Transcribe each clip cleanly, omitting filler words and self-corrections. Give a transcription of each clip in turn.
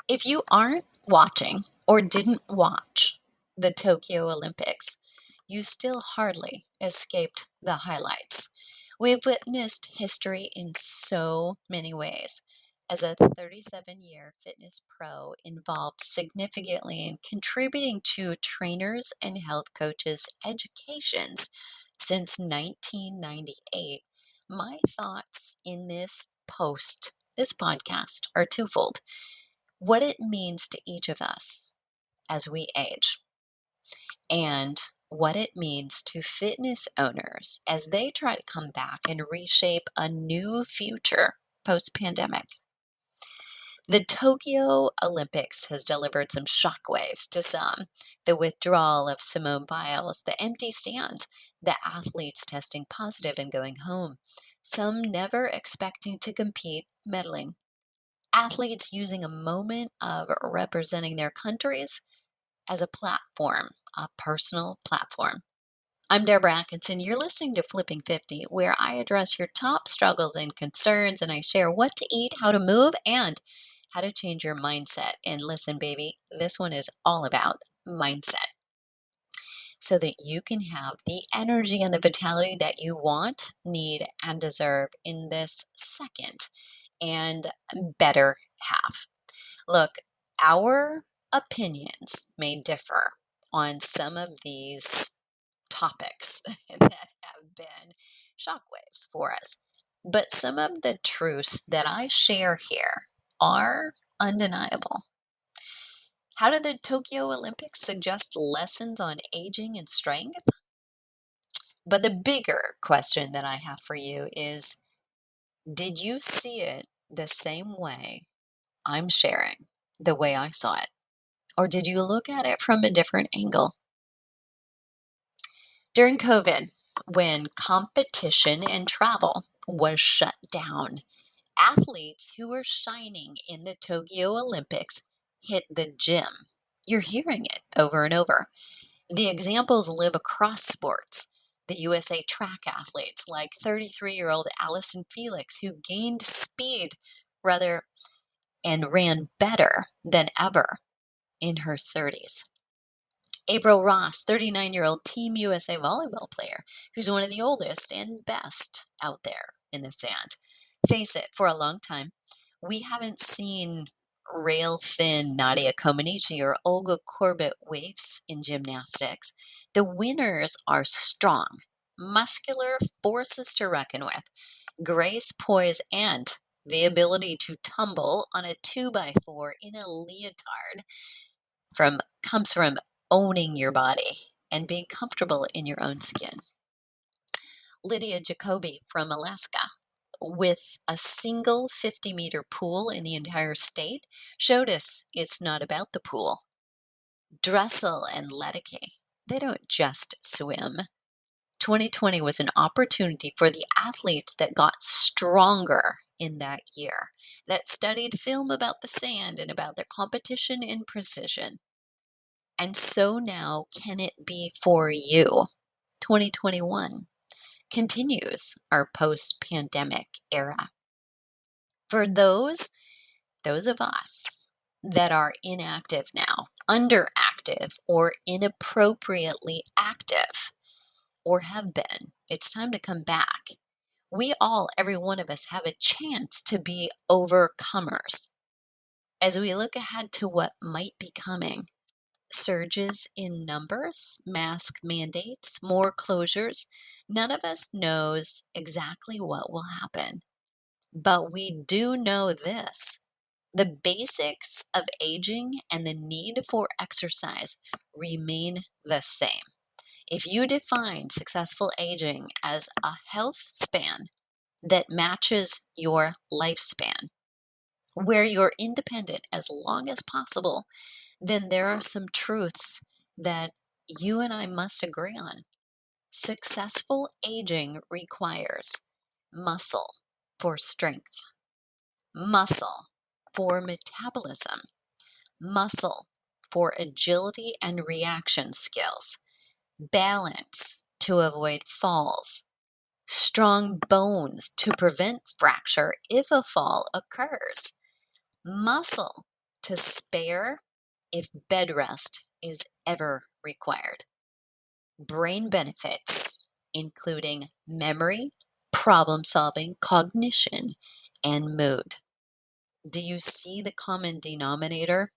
If you aren't watching or didn't watch the Tokyo Olympics, you still hardly escaped the highlights. We've witnessed history in so many ways. As a 37-year fitness pro involved significantly in contributing to trainers and health coaches' educations since 1998, my thoughts in this podcast are twofold: what it means to each of us as we age, and what it means to fitness owners as they try to come back and reshape a new future post pandemic. The Tokyo Olympics has delivered some shockwaves to some: the withdrawal of Simone Biles, the empty stands, the athletes testing positive and going home, some never expecting to compete medaling, athletes using a moment of representing their countries as a platform, a personal platform. I'm Deborah Atkinson. You're listening to Flipping 50, where I address your top struggles and concerns, and I share what to eat, how to move, and how to change your mindset. And listen, baby, this one is all about mindset so that you can have the energy and the vitality that you want, need, and deserve in this second and better half. Look, our opinions may differ on some of these topics that have been shockwaves for us, but some of the truths that I share here are undeniable. How did the Tokyo Olympics suggest lessons on aging and strength? But the bigger question that I have for you is, did you see it the same way I'm sharing, the way I saw it? Or did you look at it from a different angle? During COVID, when competition and travel was shut down, athletes who were shining in the Tokyo Olympics hit the gym. You're hearing it over and over. The examples live across sports. The USA track athletes, like 33-year-old Allison Felix, who gained speed rather and ran better than ever in her 30s. April Ross, 39-year-old Team USA volleyball player, who's one of the oldest and best out there in the sand. Face it, for a long time, we haven't seen rail thin Nadia Comaneci or Olga Korbut waifs in gymnastics. The winners are strong, muscular forces to reckon with, grace, poise, and the ability to tumble on a 2x4 in a leotard comes from owning your body and being comfortable in your own skin. Lydia Jacoby from Alaska, with a single 50-meter pool in the entire state, showed us it's not about the pool. Dressel and Ledecky, they don't just swim. 2020 was an opportunity for the athletes that got stronger in that year, that studied film about the sand and about their competition in precision. And so now can it be for you. 2021 continues our post-pandemic era. For those of us that are inactive now, underactive, or inappropriately active, or have been, it's time to come back. We all, every one of us, have a chance to be overcomers. As we look ahead to what might be coming, surges in numbers, mask mandates, more closures. None of us knows exactly what will happen. But we do know this: the basics of aging and the need for exercise remain the same. If you define successful aging as a health span that matches your lifespan, where you're independent as long as possible, then there are some truths that you and I must agree on. Successful aging requires muscle for strength, muscle for metabolism, muscle for agility and reaction skills, balance to avoid falls, strong bones to prevent fracture if a fall occurs, muscle to spare if bed rest is ever required. Brain benefits, including memory, problem solving, cognition, and mood. Do you see the common denominator?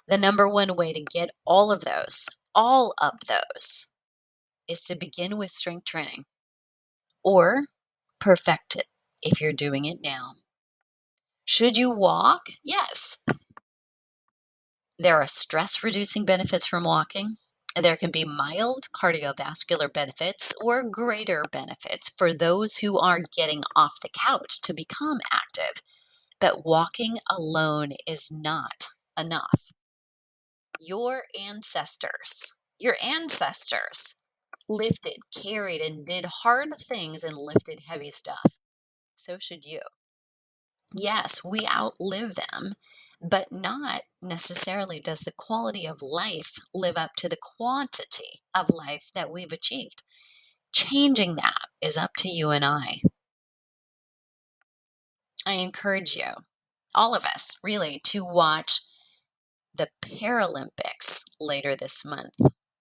The number one way to get all of those, is to begin with strength training or perfect it if you're doing it now. Should you walk? Yes. There are stress reducing benefits from walking. There can be mild cardiovascular benefits or greater benefits for those who are getting off the couch to become active. But walking alone is not enough. Your ancestors lifted, carried, and did hard things and lifted heavy stuff. So should you. Yes, we outlive them, but not necessarily does the quality of life live up to the quantity of life that we've achieved. Changing that is up to you and I. I encourage you, all of us, really, to watch the Paralympics later this month.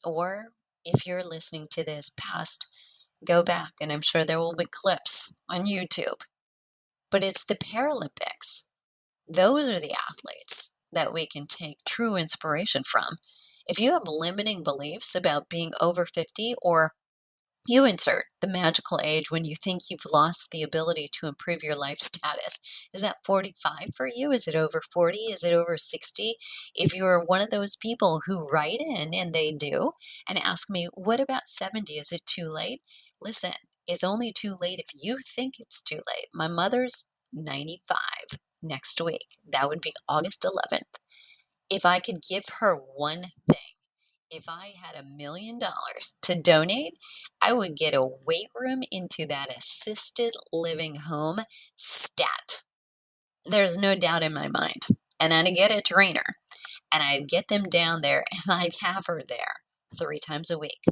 Or if you're listening to this past, go back, and I'm sure there will be clips on YouTube. But it's the Paralympics. Those are the athletes that we can take true inspiration from. If you have limiting beliefs about being over 50, or you insert the magical age when you think you've lost the ability to improve your life status. Is that 45 for you? Is it over 40? Is it over 60? If you're one of those people who write in, and they do, and ask me, what about 70? Is it too late? Listen, it's only too late if you think it's too late. My mother's 95 next week. That would be August 11th. If I could give her one thing, if I had $1 million to donate, I would get a weight room into that assisted living home stat. There's no doubt in my mind. And I'd get a trainer, and I'd get them down there, and I'd have her there 3 times a week.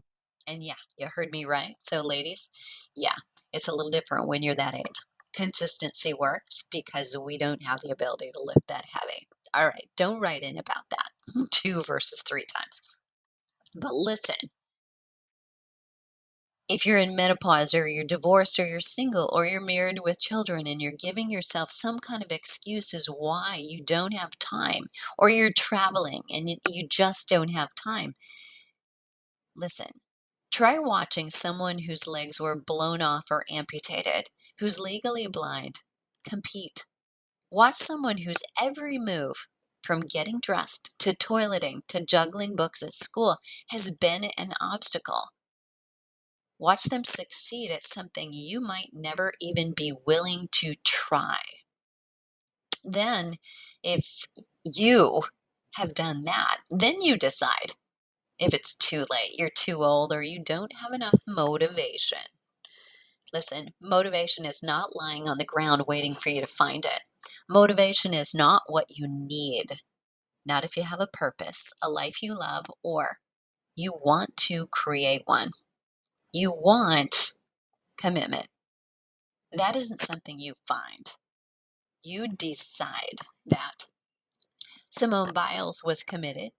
And yeah, you heard me right. So ladies, yeah, it's a little different when you're that age. Consistency works because we don't have the ability to lift that heavy. All right, don't write in about that 2 versus 3 times. But listen, if you're in menopause, or you're divorced, or you're single, or you're married with children, and you're giving yourself some kind of excuse as why you don't have time, or you're traveling and you just don't have time, listen, try watching someone whose legs were blown off or amputated, who's legally blind, compete. Watch someone whose every move, from getting dressed to toileting to juggling books at school, has been an obstacle. Watch them succeed at something you might never even be willing to try. Then, if you have done that, then you decide if it's too late, you're too old, or you don't have enough motivation. Listen, motivation is not lying on the ground waiting for you to find it. Motivation is not what you need. Not if you have a purpose, a life you love, or you want to create one. You want commitment. That isn't something you find. You decide that. Simone Biles was committed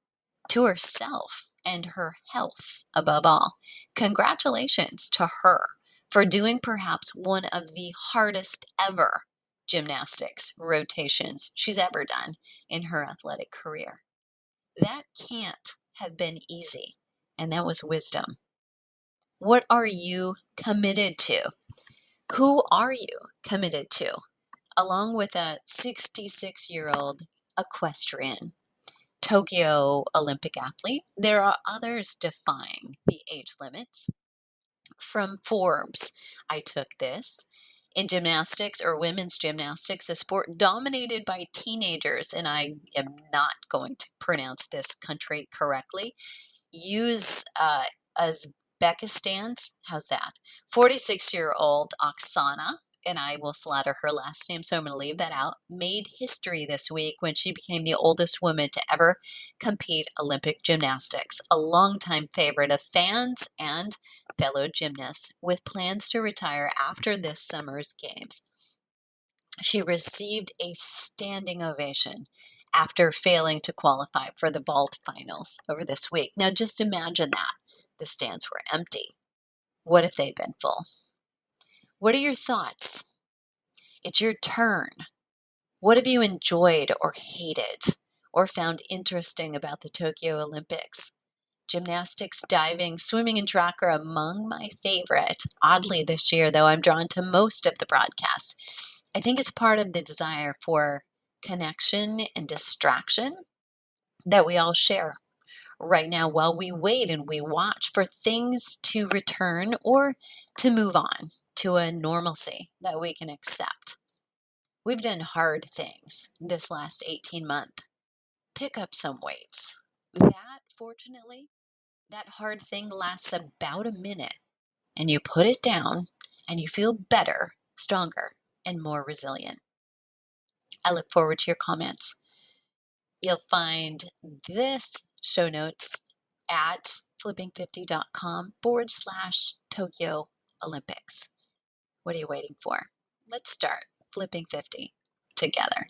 to herself and her health above all. Congratulations to her for doing perhaps one of the hardest ever gymnastics rotations she's ever done in her athletic career. That can't have been easy, and that was wisdom. What are you committed to? Who are you committed to? Along with a 66-year-old equestrian, Tokyo Olympic athlete, there are others defying the age limits. From Forbes, I took this. In gymnastics, or women's gymnastics, a sport dominated by teenagers, and I am not going to pronounce this country correctly, use Uzbekistan's, how's that? 46-year-old Oksana, and I will slaughter her last name, so I'm going to leave that out, made history this week when she became the oldest woman to ever compete Olympic gymnastics, a longtime favorite of fans and fellow gymnasts, with plans to retire after this summer's games. She received a standing ovation after failing to qualify for the vault finals over this week. Now, just imagine that. The stands were empty. What if they'd been full? What are your thoughts? It's your turn. What have you enjoyed or hated or found interesting about the Tokyo Olympics? Gymnastics, diving, swimming, and track are among my favorite. Oddly, this year, though, I'm drawn to most of the broadcast. I think it's part of the desire for connection and distraction that we all share right now while we wait and we watch for things to return or to move on to a normalcy that we can accept. We've done hard things this last 18 months. Pick up some weights. Fortunately, that hard thing lasts about a minute and you put it down and you feel better, stronger, and more resilient. I look forward to your comments. You'll find this show notes at flipping50.com/Tokyo Olympics. What are you waiting for? Let's start flipping 50 together.